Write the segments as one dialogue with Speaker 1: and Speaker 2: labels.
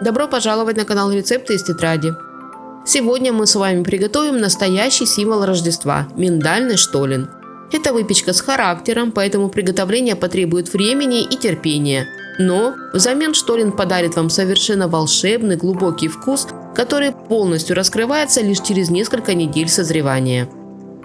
Speaker 1: Добро пожаловать на канал Рецепты из тетради. Сегодня мы с вами приготовим настоящий символ Рождества – миндальный штолен. Это выпечка с характером, поэтому приготовление потребует времени и терпения. Но взамен штолен подарит вам совершенно волшебный глубокий вкус, который полностью раскрывается лишь через несколько недель созревания.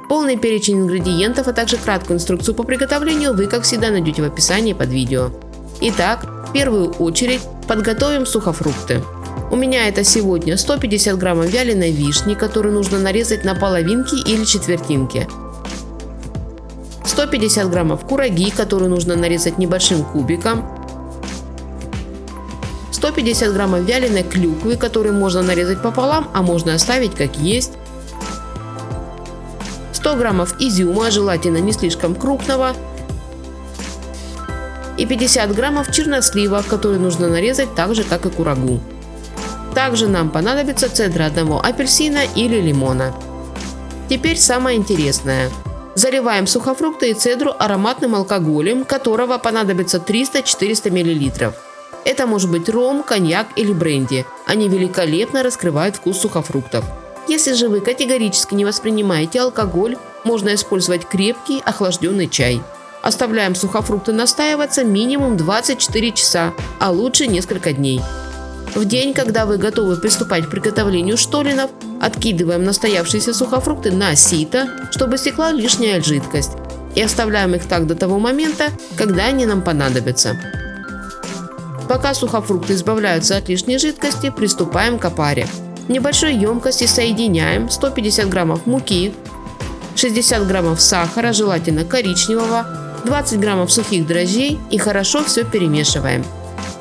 Speaker 1: Полный перечень ингредиентов, а также краткую инструкцию по приготовлению вы, как всегда, найдете в описании под видео. Итак, в первую очередь подготовим сухофрукты. У меня это сегодня 150 граммов вяленой вишни, которую нужно нарезать на половинки или четвертинки. 150 граммов кураги, которую нужно нарезать небольшим кубиком. 150 граммов вяленой клюквы, которую можно нарезать пополам, а можно оставить как есть. 100 граммов изюма, желательно не слишком крупного. И 50 граммов чернослива, который нужно нарезать так же, как и курагу. Также нам понадобится цедра одного апельсина или лимона. Теперь самое интересное. Заливаем сухофрукты и цедру ароматным алкоголем, которого понадобится 300-400 мл. Это может быть ром, коньяк или бренди. Они великолепно раскрывают вкус сухофруктов. Если же вы категорически не воспринимаете алкоголь, можно использовать крепкий охлажденный чай. Оставляем сухофрукты настаиваться минимум 24 часа, а лучше несколько дней. В день, когда вы готовы приступать к приготовлению штоленов, откидываем настоявшиеся сухофрукты на сито, чтобы стекла лишняя жидкость, и оставляем их так до того момента, когда они нам понадобятся. Пока сухофрукты избавляются от лишней жидкости, приступаем к опаре. В небольшой емкости соединяем 150 граммов муки, 60 граммов сахара, желательно коричневого, 20 граммов сухих дрожжей и хорошо все перемешиваем.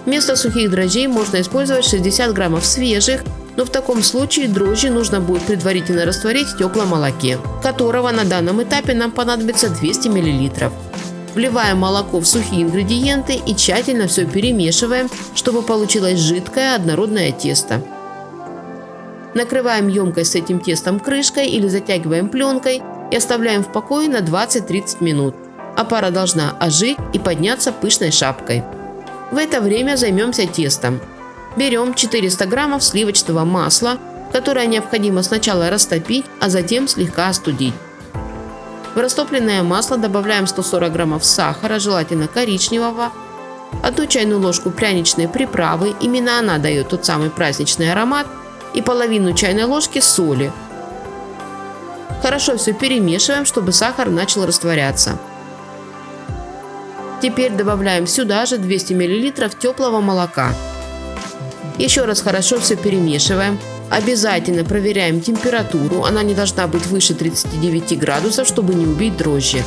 Speaker 1: Вместо сухих дрожжей можно использовать 60 граммов свежих, но в таком случае дрожжи нужно будет предварительно растворить в теплом молоке, которого на данном этапе нам понадобится 200 мл. Вливаем молоко в сухие ингредиенты и тщательно все перемешиваем, чтобы получилось жидкое однородное тесто. Накрываем емкость с этим тестом крышкой или затягиваем пленкой и оставляем в покое на 20-30 минут. Опара должна ожить и подняться пышной шапкой. В это время займемся тестом. Берем 400 граммов сливочного масла, которое необходимо сначала растопить, а затем слегка остудить. В растопленное масло добавляем 140 граммов сахара, желательно коричневого, 1 чайную ложку пряничной приправы, именно она дает тот самый праздничный аромат, и половину чайной ложки соли. Хорошо все перемешиваем, чтобы сахар начал растворяться. Теперь добавляем сюда же 200 мл теплого молока. Еще раз хорошо все перемешиваем. Обязательно проверяем температуру, она не должна быть выше 39 градусов, чтобы не убить дрожжи.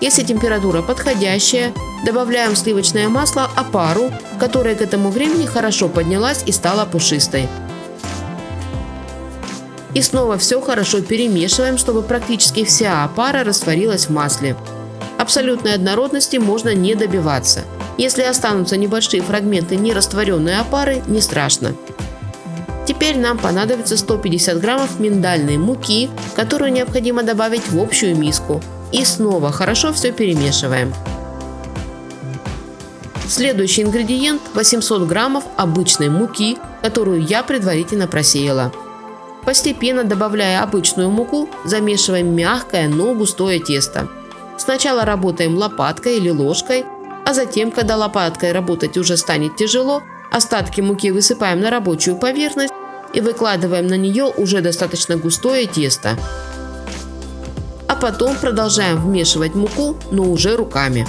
Speaker 1: Если температура подходящая, добавляем в сливочное масло опару, которая к этому времени хорошо поднялась и стала пушистой. И снова все хорошо перемешиваем, чтобы практически вся опара растворилась в масле. Абсолютной однородности можно не добиваться. Если останутся небольшие фрагменты нерастворенной опары, не страшно. Теперь нам понадобится 150 граммов миндальной муки, которую необходимо добавить в общую миску. И снова хорошо все перемешиваем. Следующий ингредиент – 800 граммов обычной муки, которую я предварительно просеяла. Постепенно добавляя обычную муку, замешиваем мягкое, но густое тесто. Сначала работаем лопаткой или ложкой, а затем, когда лопаткой работать уже станет тяжело, остатки муки высыпаем на рабочую поверхность и выкладываем на нее уже достаточно густое тесто. А потом продолжаем вмешивать муку, но уже руками.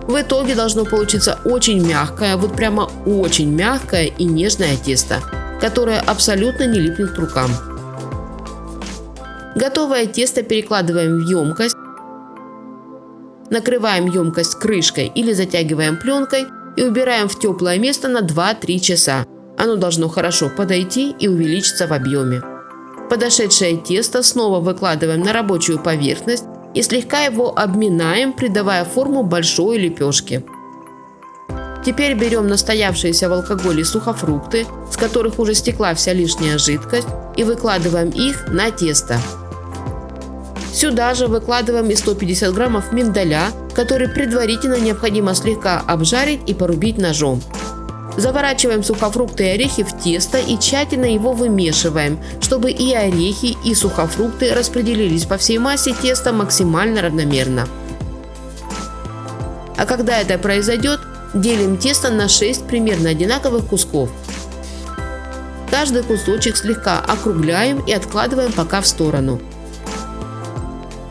Speaker 1: В итоге должно получиться очень мягкое, вот прямо очень мягкое и нежное тесто, которое абсолютно не липнет к рукам. Готовое тесто перекладываем в емкость, накрываем емкость крышкой или затягиваем пленкой и убираем в теплое место на 2-3 часа. Оно должно хорошо подойти и увеличиться в объеме. Подошедшее тесто снова выкладываем на рабочую поверхность и слегка его обминаем, придавая форму большой лепешки. Теперь берем настоявшиеся в алкоголе сухофрукты, с которых уже стекла вся лишняя жидкость, и выкладываем их на тесто. Сюда же выкладываем и 150 граммов миндаля, который предварительно необходимо слегка обжарить и порубить ножом. Заворачиваем сухофрукты и орехи в тесто и тщательно его вымешиваем, чтобы и орехи, и сухофрукты распределились по всей массе теста максимально равномерно. А когда это произойдет, делим тесто на 6 примерно одинаковых кусков. Каждый кусочек слегка округляем и откладываем пока в сторону.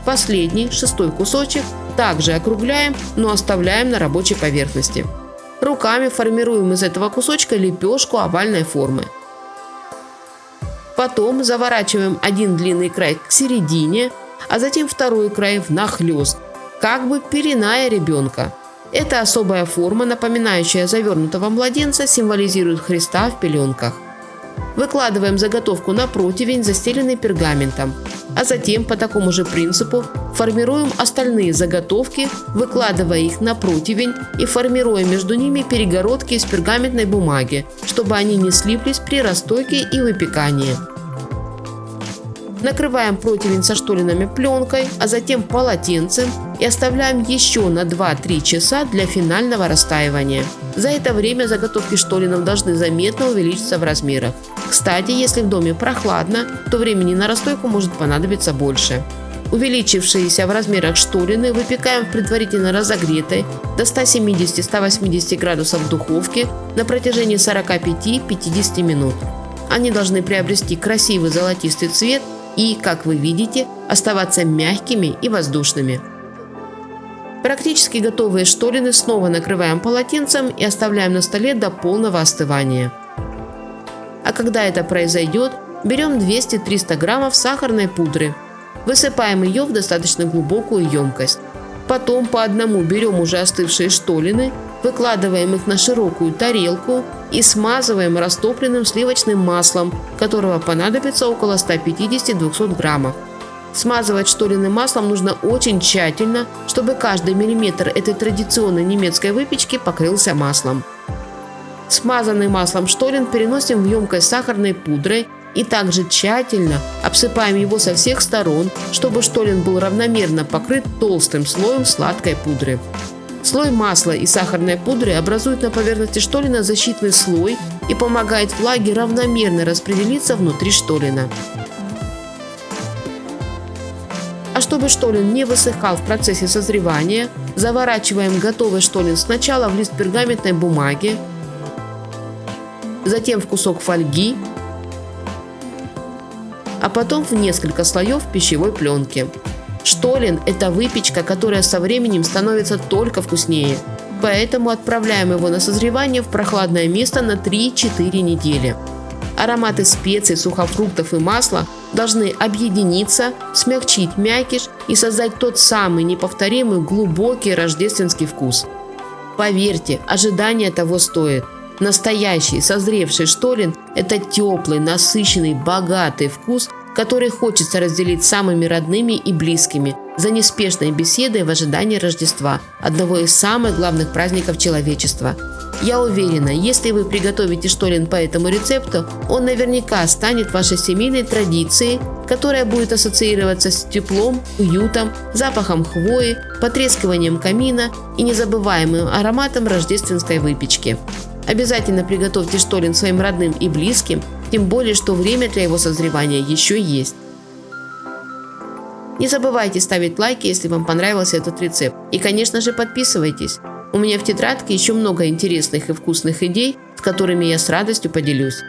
Speaker 1: Последний, 6-й кусочек, также округляем, но оставляем на рабочей поверхности. Руками формируем из этого кусочка лепешку овальной формы. Потом заворачиваем один длинный край к середине, а затем второй край внахлёст, как бы пеленая ребенка. Эта особая форма, напоминающая завернутого младенца, символизирует Христа в пеленках. Выкладываем заготовку на противень, застеленный пергаментом, а затем по такому же принципу формируем остальные заготовки, выкладывая их на противень и формируя между ними перегородки из пергаментной бумаги, чтобы они не слиплись при расстойке и выпекании. Накрываем противень со штолинами пленкой, а затем полотенцем и оставляем еще на 2-3 часа для финального растаивания. За это время заготовки штолинов должны заметно увеличиться в размерах. Кстати, если в доме прохладно, то времени на расстойку может понадобиться больше. Увеличившиеся в размерах штолины выпекаем в предварительно разогретой до 170-180 градусов духовке на протяжении 45-50 минут. Они должны приобрести красивый золотистый цвет и, как вы видите, оставаться мягкими и воздушными. Практически готовые штолины снова накрываем полотенцем и оставляем на столе до полного остывания. А когда это произойдет, берем 200-300 граммов сахарной пудры. Высыпаем ее в достаточно глубокую емкость. Потом по одному берем уже остывшие штолины, выкладываем их на широкую тарелку и смазываем растопленным сливочным маслом, которого понадобится около 150-200 граммов. Смазывать штолины маслом нужно очень тщательно, чтобы каждый миллиметр этой традиционной немецкой выпечки покрылся маслом. Смазанный маслом штолен переносим в емкость с сахарной пудрой и также тщательно обсыпаем его со всех сторон, чтобы штолен был равномерно покрыт толстым слоем сладкой пудры. Слой масла и сахарной пудры образует на поверхности штолена защитный слой и помогает влаге равномерно распределиться внутри штолена. А чтобы штолен не высыхал в процессе созревания, заворачиваем готовый штолен сначала в лист пергаментной бумаги, затем в кусок фольги, а потом в несколько слоев пищевой пленки. Штолен – это выпечка, которая со временем становится только вкуснее, поэтому отправляем его на созревание в прохладное место на 3-4 недели. Ароматы специй, сухофруктов и масла должны объединиться, смягчить мякиш и создать тот самый неповторимый глубокий рождественский вкус. Поверьте, ожидание того стоит. Настоящий созревший штолен – это теплый, насыщенный, богатый вкус, который хочется разделить с самыми родными и близкими за неспешной беседой в ожидании Рождества, одного из самых главных праздников человечества. Я уверена, если вы приготовите штолен по этому рецепту, он наверняка станет вашей семейной традицией, которая будет ассоциироваться с теплом, уютом, запахом хвои, потрескиванием камина и незабываемым ароматом рождественской выпечки. Обязательно приготовьте штолен своим родным и близким, тем более, что время для его созревания еще есть. Не забывайте ставить лайки, если вам понравился этот рецепт. И, конечно же, подписывайтесь. У меня в тетрадке еще много интересных и вкусных идей, с которыми я с радостью поделюсь.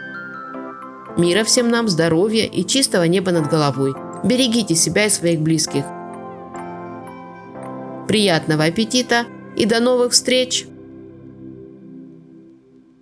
Speaker 1: Мира всем нам, здоровья и чистого неба над головой. Берегите себя и своих близких. Приятного аппетита и до новых встреч!